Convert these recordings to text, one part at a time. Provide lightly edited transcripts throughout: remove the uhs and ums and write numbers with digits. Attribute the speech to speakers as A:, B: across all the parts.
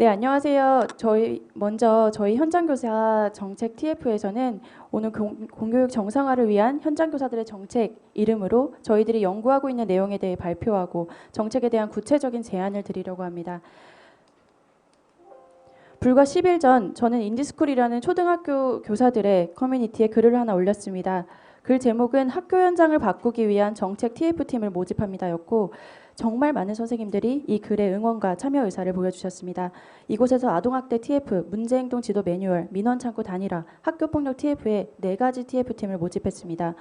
A: 네, 안녕하세요. 먼저 저희 현장교사 정책 TF에서는 오늘 공교육 정상화를 위한 현장교사들의 정책 이름으로 저희들이 연구하고 있는 내용에 대해 발표하고 정책에 대한 구체적인 제안을 드리려고 합니다. 불과 10일 전 저는 인디스쿨이라는 초등학교 교사들의 커뮤니티에 글을 하나 올렸습니다. 글 제목은 학교 현장을 바꾸기 위한 정책 TF팀을 모집합니다였고 정말 많은 선생님들이 이 글에 응원과 참여 의사를 보여주셨습니다. 이곳에서 아동학대 TF, 문제행동 지도 매뉴얼, 민원창구 단일화, 학교폭력 TF에 4가지 TF팀을 모집했습니다.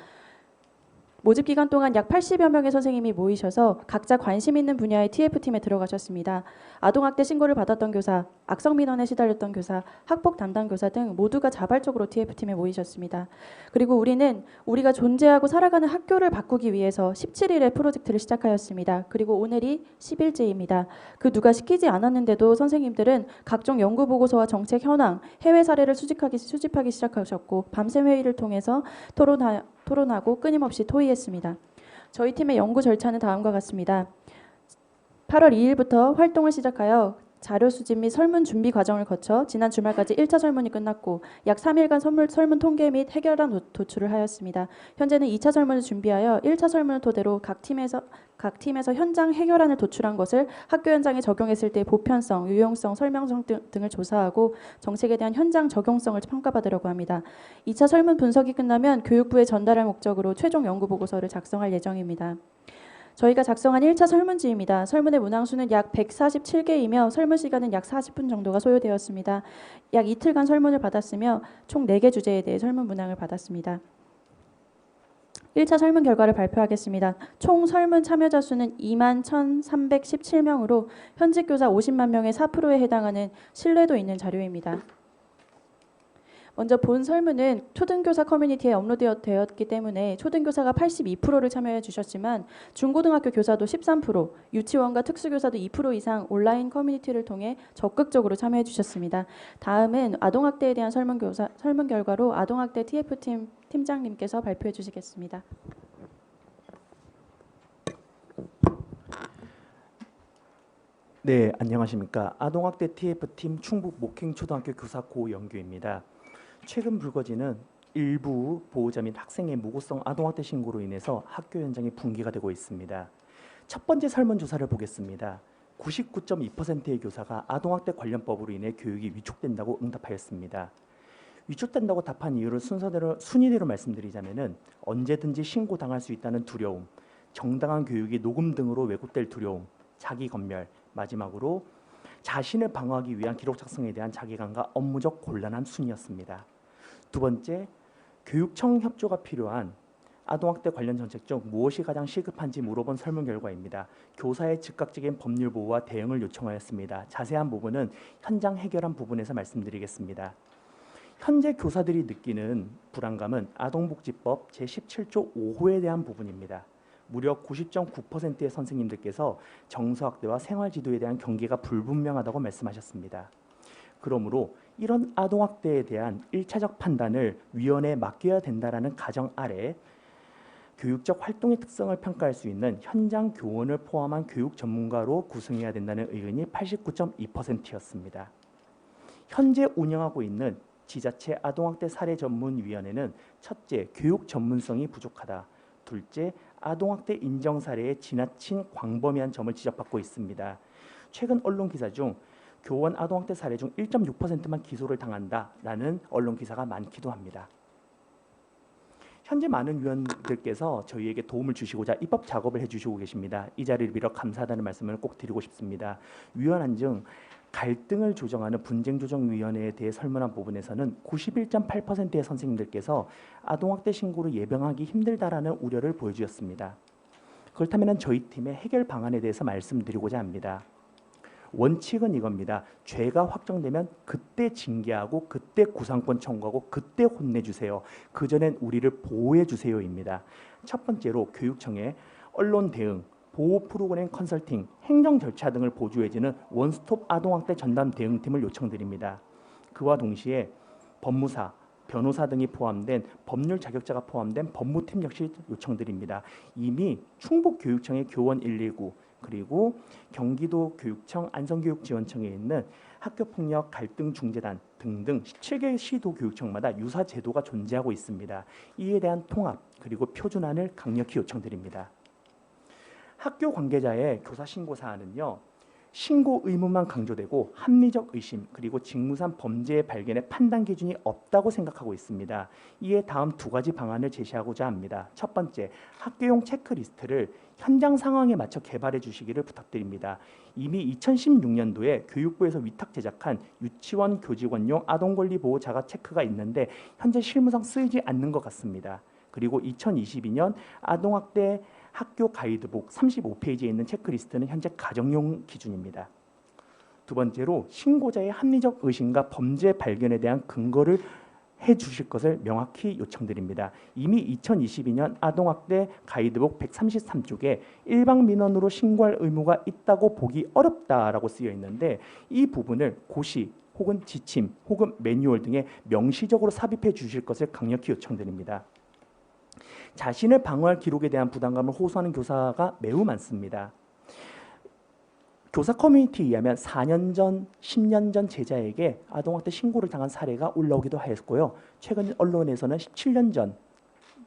A: 모집 기간 동안 약 80여 명의 선생님이 모이셔서 각자 관심 있는 분야의 TF팀에 들어가셨습니다. 아동학대 신고를 받았던 교사, 악성민원에 시달렸던 교사, 학폭 담당 교사 등 모두가 자발적으로 TF팀에 모이셨습니다. 그리고 우리는 우리가 존재하고 살아가는 학교를 바꾸기 위해서 17일에 프로젝트를 시작하였습니다. 그리고 오늘이 10일째입니다. 그 누가 시키지 않았는데도 선생님들은 각종 연구 보고서와 정책 현황, 해외 사례를 수집하기 시작하셨고 밤샘 회의를 통해서 토론하고 끊임없이 토의했습니다. 저희 팀의 연구 절차는 다음과 같습니다. 8월 2일부터 활동을 시작하여 자료 수집 및 설문 준비 과정을 거쳐 지난 주말까지 1차 설문이 끝났고 약 3일간 설문 통계 및 해결안 도출을 하였습니다. 현재는 2차 설문을 준비하여 1차 설문을 토대로 각 팀에서 현장 해결안을 도출한 것을 학교 현장에 적용했을 때 보편성, 유용성, 설명성 등을 조사하고 정책에 대한 현장 적용성을 평가받으려고 합니다. 2차 설문 분석이 끝나면 교육부에 전달할 목적으로 최종 연구 보고서를 작성할 예정입니다. 저희가 작성한 1차 설문지입니다. 설문의 문항수는 약 147개이며 설문 시간은 약 40분 정도가 소요되었습니다. 약 이틀간 설문을 받았으며 총 4개 주제에 대해 설문 문항을 받았습니다. 1차 설문 결과를 발표하겠습니다. 총 설문 참여자 수는 21,317명으로 현직 교사 50만 명의 4%에 해당하는 신뢰도 있는 자료입니다. 먼저 본 설문은 초등교사 커뮤니티에 업로드되었기 때문에 초등교사가 82%를 참여해 주셨지만 중고등학교 교사도 13%, 유치원과 특수교사도 2% 이상 온라인 커뮤니티를 통해 적극적으로 참여해 주셨습니다. 다음은 아동학대에 대한 설문 결과로 아동학대 TF팀 팀장님께서 발표해 주시겠습니다.
B: 네, 안녕하십니까. 아동학대 TF팀 충북 목행초등학교 교사 고영규입니다. 최근 불거지는 일부 보호자 및 학생의 무고성 아동학대 신고로 인해서 학교 현장이 붕괴가 되고 있습니다. 첫 번째 설문조사를 보겠습니다. 99.2%의 교사가 아동학대 관련법으로 인해 교육이 위축된다고 응답하였습니다. 위축된다고 답한 이유를 순위대로 말씀드리자면은 언제든지 신고당할 수 있다는 두려움, 정당한 교육이 녹음 등으로 왜곡될 두려움, 자기 검열, 마지막으로 자신을 방어하기 위한 기록 작성에 대한 자기감과 업무적 곤란함 순이었습니다. 두 번째, 교육청 협조가 필요한 아동학대 관련 정책 중 무엇이 가장 시급한지 물어본 설문 결과입니다. 교사의 즉각적인 법률 보호와 대응을 요청하였습니다. 자세한 부분은 현장 해결한 부분에서 말씀드리겠습니다. 현재 교사들이 느끼는 불안감은 아동복지법 제17조 5호에 대한 부분입니다. 무려 90.9%의 선생님들께서 정서학대와 생활지도에 대한 경계가 불분명하다고 말씀하셨습니다. 그러므로 이런 아동학대에 대한 1차적 판단을 위원회에 맡겨야 된다는 가정 아래 교육적 활동의 특성을 평가할 수 있는 현장 교원을 포함한 교육 전문가로 구성해야 된다는 의견이 89.2%였습니다. 현재 운영하고 있는 지자체 아동학대 사례 전문위원회는 첫째, 교육 전문성이 부족하다. 둘째, 아동학대 인정 사례에 지나친 광범위한 점을 지적받고 있습니다. 최근 언론 기사 중 교원 아동학대 사례 중 1.6%만 기소를 당한다라는 언론 기사가 많기도 합니다. 현재 많은 위원들께서 저희에게 도움을 주시고자 입법 작업을 해주시고 계십니다. 이 자리를 빌어 감사하다는 말씀을 꼭 드리고 싶습니다. 위원한 중 갈등을 조정하는 분쟁조정위원회에 대해 설문한 부분에서는 91.8%의 선생님들께서 아동학대 신고를 예방하기 힘들다라는 우려를 보여주셨습니다. 그렇다면 저희 팀의 해결 방안에 대해서 말씀드리고자 합니다. 원칙은 이겁니다. 죄가 확정되면 그때 징계하고 그때 구상권 청구하고 그때 혼내주세요. 그전엔 우리를 보호해주세요입니다. 첫 번째로 교육청에 언론 대응, 보호 프로그램 컨설팅, 행정 절차 등을 보조해주는 원스톱 아동학대 전담 대응팀을 요청드립니다. 그와 동시에 법무사, 변호사 등이 포함된 법률 자격자가 포함된 법무팀 역시 요청드립니다. 이미 충북교육청의 교원 119, 그리고 경기도 교육청 안성교육지원청에 있는 학교폭력 갈등 중재단 등등 17개 시도 교육청마다 유사 제도가 존재하고 있습니다. 이에 대한 통합 그리고 표준안을 강력히 요청드립니다. 학교 관계자의 교사 신고 사안은요. 신고 의무만 강조되고 합리적 의심 그리고 직무상 범죄의 발견에 판단 기준이 없다고 생각하고 있습니다. 이에 다음 두 가지 방안을 제시하고자 합니다. 첫 번째, 학교용 체크리스트를 현장 상황에 맞춰 개발해 주시기를 부탁드립니다. 이미 2016년도에 교육부에서 위탁 제작한 유치원 교직원용 아동권리보호 자가 체크가 있는데 현재 실무상 쓰이지 않는 것 같습니다. 그리고 2022년 아동학대 학교 가이드북 35페이지에 있는 체크리스트는 현재 가정용 기준입니다. 두 번째로 신고자의 합리적 의심과 범죄 발견에 대한 근거를 해주실 것을 명확히 요청드립니다. 이미 2022년 아동학대 가이드북 133쪽에 일방 민원으로 신고할 의무가 있다고 보기 어렵다라고 쓰여 있는데 이 부분을 고시 혹은 지침 혹은 매뉴얼 등에 명시적으로 삽입해 주실 것을 강력히 요청드립니다. 자신을 방어할 기록에 대한 부담감을 호소하는 교사가 매우 많습니다. 교사 커뮤니티에 의하면 4년 전, 10년 전 제자에게 아동학대 신고를 당한 사례가 올라오기도 하였고요. 최근 언론에서는 17년 전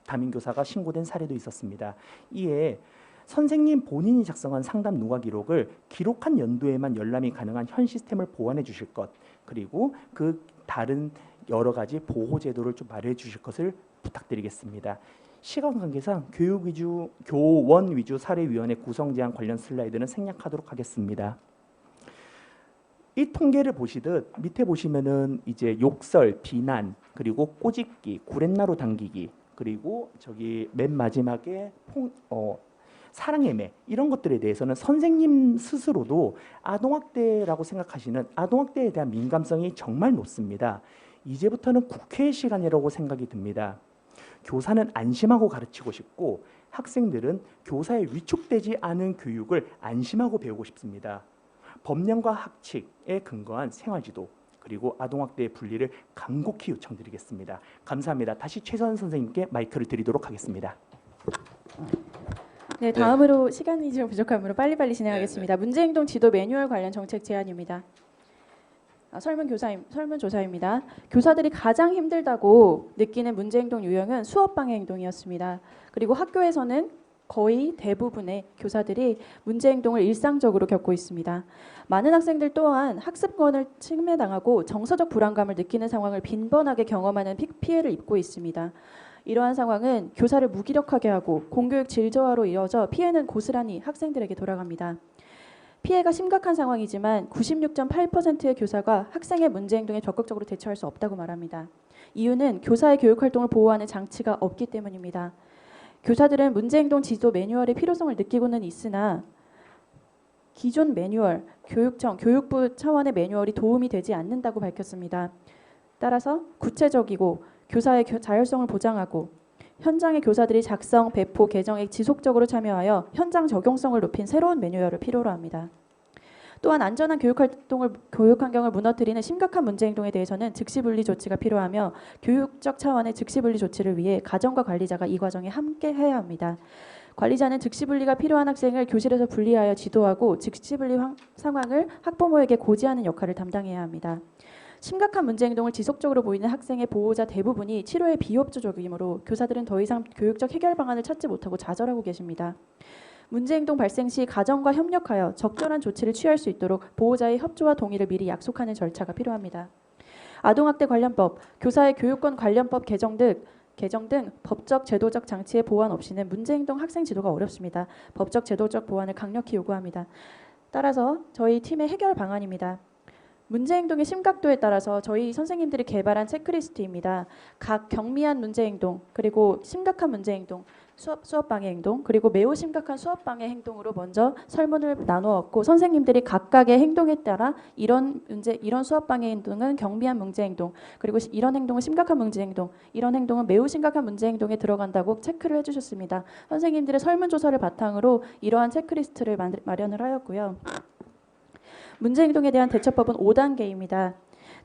B: 담임교사가 신고된 사례도 있었습니다. 이에 선생님 본인이 작성한 상담 누가 기록을 기록한 연도에만 열람이 가능한 현 시스템을 보완해 주실 것, 그리고 그 다른 여러 가지 보호 제도를 좀 마련해 주실 것을 부탁드리겠습니다. 시간 관계상 교원 위주 사례위원회 구성 제안 관련 슬라이드는 생략하도록 하겠습니다. 이 통계를 보시듯 밑에 보시면은 이제 욕설, 비난, 그리고 꼬집기, 구렛나루 당기기, 그리고 저기 맨 마지막에 사랑의 매 이런 것들에 대해서는 선생님 스스로도 아동학대라고 생각하시는 아동학대에 대한 민감성이 정말 높습니다. 이제부터는 국회의 시간이라고 생각이 듭니다. 교사는 안심하고 가르치고 싶고 학생들은 교사에 위축되지 않은 교육을 안심하고 배우고 싶습니다. 법령과 학칙에 근거한 생활지도 그리고 아동학대의 분리를 간곡히 요청드리겠습니다. 감사합니다. 다시 최선 선생님께 마이크를 드리도록 하겠습니다.
A: 네, 다음으로 시간이 좀 부족하므로 빨리빨리 진행하겠습니다. 문제행동 지도 매뉴얼 관련 정책 제안입니다. 설문조사입니다. 교사들이 가장 힘들다고 느끼는 문제행동 유형은 수업방해 행동이었습니다. 그리고 학교에서는 거의 대부분의 교사들이 문제행동을 일상적으로 겪고 있습니다. 많은 학생들 또한 학습권을 침해당하고 정서적 불안감을 느끼는 상황을 빈번하게 경험하는 피해를 입고 있습니다. 이러한 상황은 교사를 무기력하게 하고 공교육 질저하로 이어져 피해는 고스란히 학생들에게 돌아갑니다. 피해가 심각한 상황이지만 96.8%의 교사가 학생의 문제 행동에 적극적으로 대처할 수 없다고 말합니다. 이유는 교사의 교육활동을 보호하는 장치가 없기 때문입니다. 교사들은 문제 행동 지도 매뉴얼의 필요성을 느끼고는 있으나 기존 매뉴얼, 교육청, 교육부 차원의 매뉴얼이 도움이 되지 않는다고 밝혔습니다. 따라서 구체적이고 교사의 자율성을 보장하고 현장의 교사들이 작성, 배포, 개정에 지속적으로 참여하여 현장 적용성을 높인 새로운 매뉴얼을 필요로 합니다. 또한 안전한 교육 환경을 무너뜨리는 심각한 문제 행동에 대해서는 즉시 분리 조치가 필요하며 교육적 차원의 즉시 분리 조치를 위해 가정과 관리자가 이 과정에 함께 해야 합니다. 관리자는 즉시 분리가 필요한 학생을 교실에서 분리하여 지도하고 즉시 분리 상황을 학부모에게 고지하는 역할을 담당해야 합니다. 심각한 문제 행동을 지속적으로 보이는 학생의 보호자 대부분이 치료에 비협조적이므로 교사들은 더 이상 교육적 해결 방안을 찾지 못하고 좌절하고 계십니다. 문제 행동 발생 시 가정과 협력하여 적절한 조치를 취할 수 있도록 보호자의 협조와 동의를 미리 약속하는 절차가 필요합니다. 아동학대 관련법, 교사의 교육권 관련법 개정 등 법적 제도적 장치의 보완 없이는 문제 행동 학생 지도가 어렵습니다. 법적 제도적 보완을 강력히 요구합니다. 따라서 저희 팀의 해결 방안입니다. 문제 행동의 심각도에 따라서 저희 선생님들이 개발한 체크리스트입니다. 각 경미한 문제 행동, 그리고 심각한 문제 행동, 수업 방해 행동, 그리고 매우 심각한 수업 방해 행동으로 먼저 설문을 나누었고 선생님들이 각각의 행동에 따라 이런 수업 방해 행동은 경미한 문제 행동, 그리고 이런 행동은 심각한 문제 행동, 이런 행동은 매우 심각한 문제 행동에 들어간다고 체크를 해주셨습니다. 선생님들의 설문조사를 바탕으로 이러한 체크리스트를 마련을 하였고요. 문제 행동에 대한 대처법은 5단계입니다.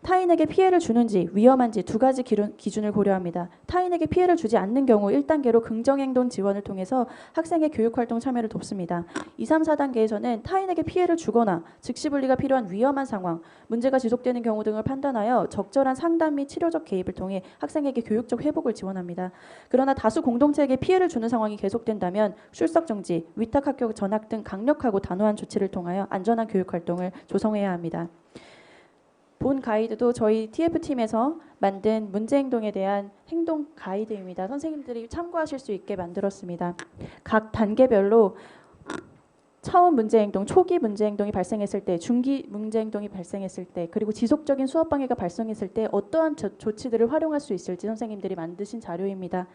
A: 타인에게 피해를 주는지 위험한지 두 가지 기준을 고려합니다. 타인에게 피해를 주지 않는 경우 1단계로 긍정행동 지원을 통해서 학생의 교육활동 참여를 돕습니다. 2, 3, 4단계에서는 타인에게 피해를 주거나 즉시분리가 필요한 위험한 상황, 문제가 지속되는 경우 등을 판단하여 적절한 상담 및 치료적 개입을 통해 학생에게 교육적 회복을 지원합니다. 그러나 다수 공동체에게 피해를 주는 상황이 계속된다면 출석 정지, 위탁학교 전학 등 강력하고 단호한 조치를 통하여 안전한 교육활동을 조성해야 합니다. 본 가이드도 저희 TF팀에서 만든 문제행동에 대한 행동 가이드입니다. 선생님들이 참고하실 수 있게 만들었습니다. 각 단계별로 처음 문제행동, 초기 문제행동이 발생했을 때, 중기 문제행동이 발생했을 때, 그리고 지속적인 수업 방해가 발생했을 때 어떠한 조치들을 활용할 수 있을지 선생님들이 만드신 자료입니다.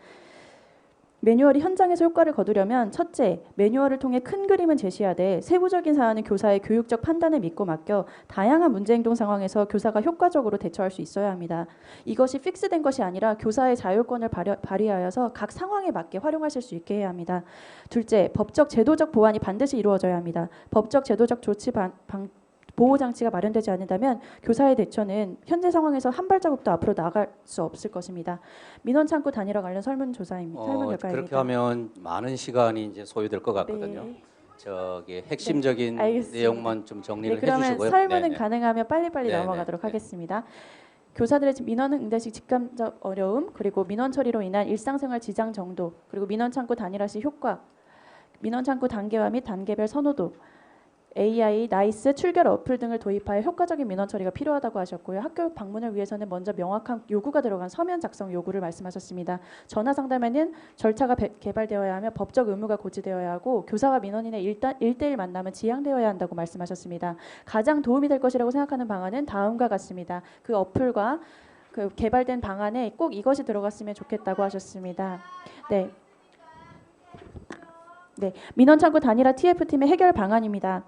A: 매뉴얼이 현장에서 효과를 거두려면 첫째, 매뉴얼을 통해 큰 그림은 제시하되 세부적인 사안은 교사의 교육적 판단에 믿고 맡겨 다양한 문제행동 상황에서 교사가 효과적으로 대처할 수 있어야 합니다. 이것이 픽스된 것이 아니라 교사의 자율권을 발휘하여서 각 상황에 맞게 활용하실 수 있게 해야 합니다. 둘째, 법적 제도적 보완이 반드시 이루어져야 합니다. 법적 제도적 조치 보호 장치가 마련되지 않는다면 교사의 대처는 현재 상황에서 한 발자국도 앞으로 나갈 수 없을 것입니다. 민원 창구 단일화 관련 설문 결과입니다.
C: 그렇게 하면 많은 시간이 이제 소요될 것 같거든요.
A: 네.
C: 저기 핵심적인
A: 알겠습니다.
C: 내용만 좀 정리를
A: 그러면
C: 해주시고요.
A: 설문은
C: 네네.
A: 가능하면 빨리빨리
C: 네네.
A: 넘어가도록
C: 네.
A: 하겠습니다. 교사들의 민원 응대시 직감적 어려움, 그리고 민원 처리로 인한 일상생활 지장 정도, 그리고 민원 창구 단일화 시 효과, 민원 창구 단계화 및 단계별 선호도, AI, 나이스, 출결 어플 등을 도입하여 효과적인 민원 처리가 필요하다고 하셨고요. 학교 방문을 위해서는 먼저 명확한 요구가 들어간 서면 작성 요구를 말씀하셨습니다. 전화 상담에는 절차가 개발되어야 하며 법적 의무가 고지되어야 하고 교사와 민원인의 1대1 만남은 지양되어야 한다고 말씀하셨습니다. 가장 도움이 될 것이라고 생각하는 방안은 다음과 같습니다. 그 어플과 그 개발된 방안에 꼭 이것이 들어갔으면 좋겠다고 하셨습니다. 네, 민원 창구 단일화 TF팀의 해결 방안입니다.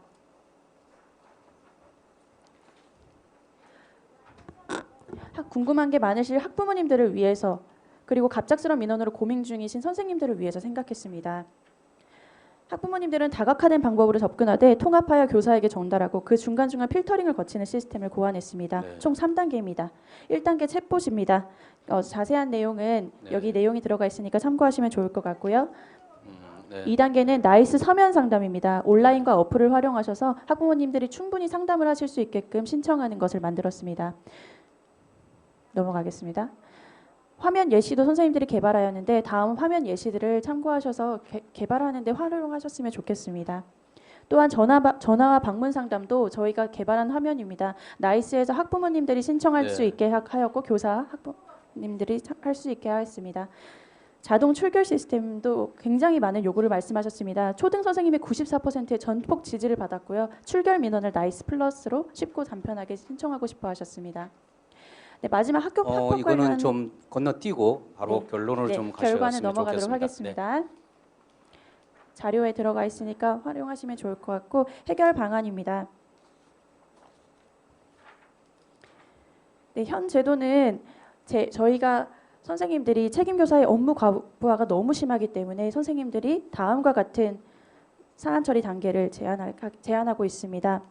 A: 궁금한 게 많으실 학부모님들을 위해서, 그리고 갑작스러운 민원으로 고민 중이신 선생님들을 위해서 생각했습니다. 학부모님들은 다각화된 방법으로 접근하되 통합하여 교사에게 전달하고 그 중간중간 필터링을 거치는 시스템을 고안했습니다.
C: 네.
A: 총 3단계입니다. 1단계 챗봇입니다. 자세한 내용은
C: 네.
A: 여기 내용이 들어가 있으니까 참고하시면 좋을 것 같고요.
C: 네.
A: 2단계는 나이스 서면 상담입니다. 온라인과 어플을 활용하셔서 학부모님들이 충분히 상담을 하실 수 있게끔 신청하는 것을 만들었습니다. 넘어가겠습니다. 화면 예시도 선생님들이 개발하였는데 다음 화면 예시들을 참고하셔서 개발하는 데 활용하셨으면 좋겠습니다. 또한 전화와 방문 상담도 저희가 개발한 화면입니다. 나이스에서 학부모님들이 신청할
C: 네.
A: 수 있게 하였고 교사 학부모님들이 할 수 있게 하였습니다. 자동 출결 시스템도 굉장히 많은 요구를 말씀하셨습니다. 초등 선생님의 94%의 전폭 지지를 받았고요. 출결 민원을 나이스 플러스로 쉽고 간편하게 신청하고 싶어 하셨습니다. 네, 마지막 학교 팝업
C: 이거는
A: 관련
C: 좀 건너뛰고 바로
A: 네.
C: 결론을 좀
A: 결과는
C: 가셨으면
A: 넘어가도록
C: 좋겠습니다.
A: 하겠습니다. 자료에 들어가 있으니까 활용하시면 좋을 것 같고 해결 방안입니다. 네, 현 제도는 저희가 선생님들이 책임교사의 업무 과부하가 너무 심하기 때문에 선생님들이 다음과 같은 사안 처리 단계를 제안하고 있습니다.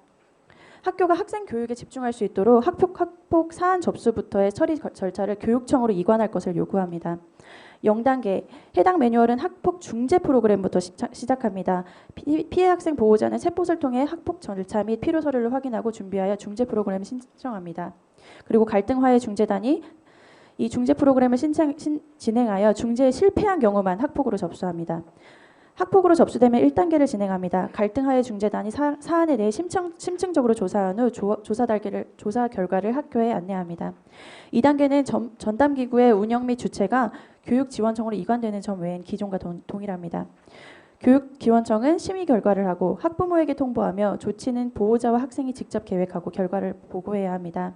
A: 학교가 학생 교육에 집중할 수 있도록 학폭 사안 접수부터의 처리 절차를 교육청으로 이관할 것을 요구합니다. 0단계, 해당 매뉴얼은 학폭 중재 프로그램부터 시작합니다. 피해 학생 보호자는 챗봇을 통해 학폭 절차 및 필요 서류를 확인하고 준비하여 중재 프로그램을 신청합니다. 그리고 갈등 화해 중재단이 이 중재 프로그램을 진행하여 중재에 실패한 경우만 학폭으로 접수합니다. 학폭으로 접수되면 1단계를 진행합니다. 갈등 화해 중재단이 사안에 대해 심층적으로 조사한 후 조사 결과를 학교에 안내합니다. 2단계는 전담기구의 운영 및 주체가 교육지원청으로 이관되는 점 외엔 기존과 동일합니다. 교육지원청은 심의 결과를 하고 학부모에게 통보하며 조치는 보호자와 학생이 직접 계획하고 결과를 보고해야 합니다.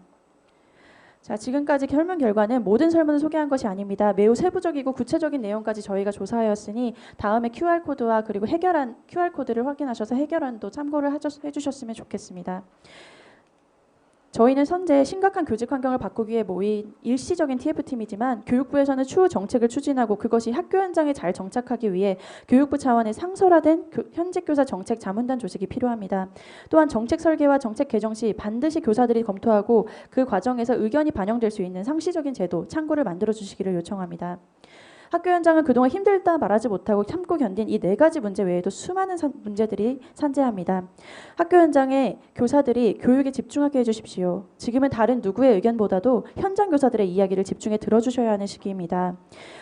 A: 자, 지금까지 설문 결과는 모든 설문을 소개한 것이 아닙니다. 매우 세부적이고 구체적인 내용까지 저희가 조사하였으니 다음에 QR코드와 그리고 해결안 QR코드를 확인하셔서 해결안도 참고를 해주셨으면 좋겠습니다. 저희는 현재 심각한 교직 환경을 바꾸기 위해 모인 일시적인 TF팀이지만 교육부에서는 추후 정책을 추진하고 그것이 학교 현장에 잘 정착하기 위해 교육부 차원의 상설화된 현직 교사 정책 자문단 조직이 필요합니다. 또한 정책 설계와 정책 개정 시 반드시 교사들이 검토하고 그 과정에서 의견이 반영될 수 있는 상시적인 제도, 창구를 만들어 주시기를 요청합니다. 학교 현장은 그동안 힘들다 말하지 못하고 참고 견딘 이 4가지 문제 외에도 수많은 문제들이 산재합니다. 학교 현장에 교사들이 교육에 집중하게 해주십시오. 지금은 다른 누구의 의견보다도 현장 교사들의 이야기를 집중해 들어주셔야 하는 시기입니다.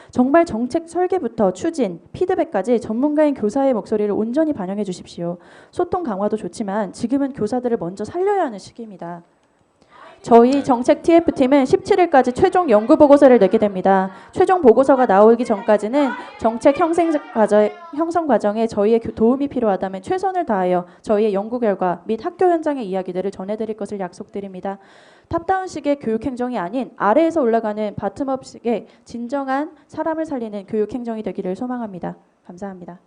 A: 정말 정책 설계부터 추진, 피드백까지 전문가인 교사의 목소리를 온전히 반영해 주십시오. 소통 강화도 좋지만 지금은 교사들을 먼저 살려야 하는 시기입니다. 저희 정책 TF팀은 17일까지 최종 연구 보고서를 내게 됩니다. 최종 보고서가 나오기 전까지는 정책 형성 과정에 저희의 도움이 필요하다면 최선을 다하여 저희의 연구 결과 및 학교 현장의 이야기들을 전해드릴 것을 약속드립니다. 탑다운식의 교육 행정이 아닌 아래에서 올라가는 바텀업식의 진정한 사람을 살리는 교육 행정이 되기를 소망합니다. 감사합니다.